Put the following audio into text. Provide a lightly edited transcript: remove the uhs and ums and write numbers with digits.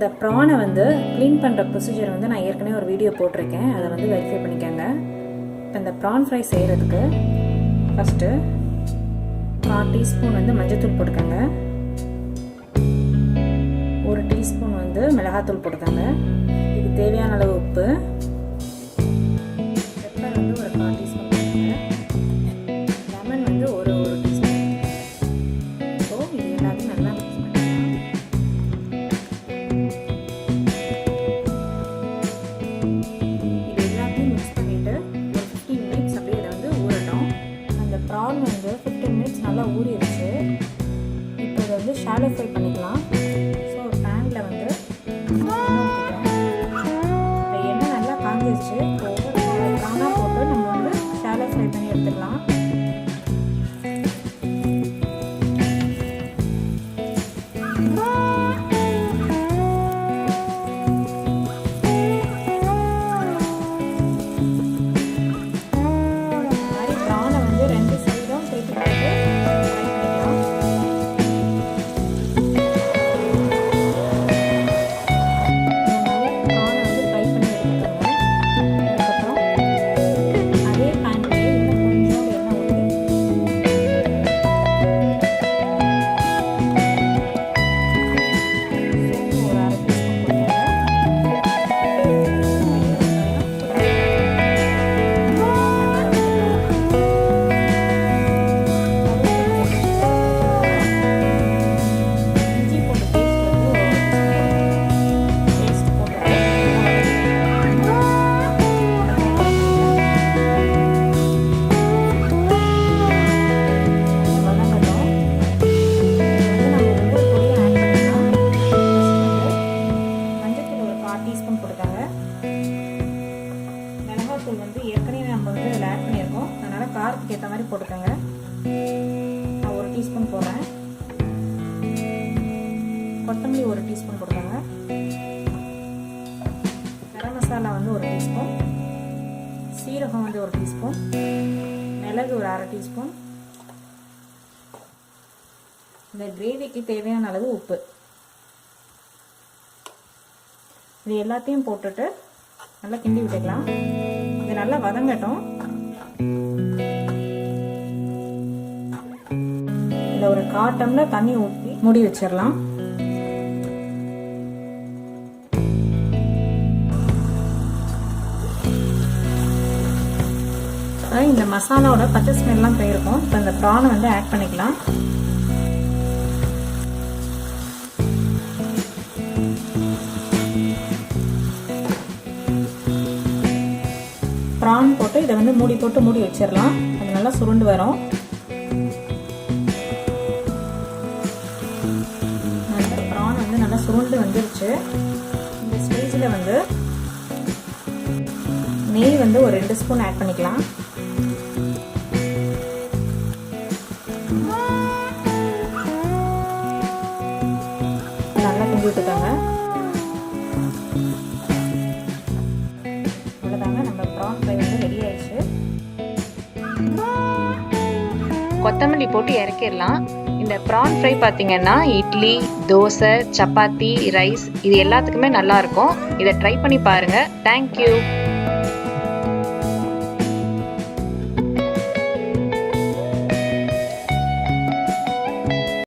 இந்த ப்ரானை வந்து க்ளீன் பண்ணுற ப்ரொசீஜர் வந்து நான் ஏற்கனவே ஒரு வீடியோ போட்டிருக்கேன், அதை வந்து வெரிஃபை பண்ணிக்கோங்க. இப்போ இந்த ப்ரான் ஃப்ரை செய்கிறதுக்கு ஃபஸ்ட்டு 1/4 டீஸ்பூன் வந்து மஞ்சத்தூள் போட்டுக்கோங்க, 1 டீஸ்பூன் வந்து மிளகாத்தூள் போட்டுக்கோங்க, இது தேவையான அளவு உப்பு, பெப்பர் வந்து ஒரு 1/4 டீஸ்பூன் போட்டுக்கோங்க, லெமன் வந்து ஒரு டீஸ்பூன். ஸோ இது எல்லாத்தையும் நல்லா மிக்ஸ் பண்ணிக்கலாம். இது எல்லாத்தையும் மிக்ஸ் பண்ணிவிட்டு ஒரு 15 மினிட்ஸ் அப்படியே இதை வந்து ஊறட்டும். அந்த ப்ரான் வந்து 15 மினிட்ஸ் நல்லா ஊறிடுச்சு. இப்போ இதை வந்து ஷாலோ ஃப்ரை பண்ணிக்கலாம். ஸோ ஒரு பேனில் வந்து எண்ணெய் ஊற்றிக்கிறேன். இப்போ எண்ணெய் நல்லா காஞ்சிருச்சு. ப்ரானாக போட்டு நம்ம வந்து ஷாலோ ஃப்ரை பண்ணி எடுத்துக்கலாம். மிளகாத்தூள் வந்து ஏற்கனவே நம்ம வந்து இதில் ஆட் பண்ணியிருக்கோம், அதனால் காரத்துக்கு ஏற்ற மாதிரி போட்டுக்கோங்க. நான் 1 டீஸ்பூன் போடுறேன். கொத்தமல்லி 1 டீஸ்பூன் போட்டுக்கோங்க. கரம் மசாலா வந்து 1 டீஸ்பூன், சீரகம் வந்து 1 டீஸ்பூன், மிளகு ஒரு 1/2 டீஸ்பூன், இந்த கிரேவிக்கு தேவையான அளவு உப்பு. இது எல்லாத்தையும் போட்டுட்டு நல்லா கிண்டி விட்டுக்கலாம். இது நல்லா வதங்கட்டும். இதில் ஒரு 1/4 டம்ளர் தண்ணி ஊற்றி மூடி வச்சிடலாம். இந்த மசாலாவோட பச்சை ஸ்மெல்லாம் போயிருக்கும். இப்போ இந்த ப்ரானை வந்து ஆட் பண்ணிக்கலாம். ப்ரான் போட்டு இதை வந்து மூடி போட்டு மூடி வச்சிடலாம். அது நல்லா சுருண்டு வரும். அந்த ப்ரான் வந்து நல்லா சுருண்டு வந்துருச்சு. இந்த ஸ்டேஜில் வந்து நெய் வந்து ஒரு 2 ஸ்பூன் ஆட் பண்ணிக்கலாம். நல்லா கிண்டி விட்டுக்காங்க. கொத்தமல்லி போட்டு இறக்கிடலாம். இந்த ப்ரான் ஃப்ரை பார்த்தீங்கன்னா இட்லி, தோசை, சப்பாத்தி, ரைஸ் இது எல்லாத்துக்குமே நல்லா இருக்கும். இதை ட்ரை பண்ணி பாருங்கள். தேங்க்யூ.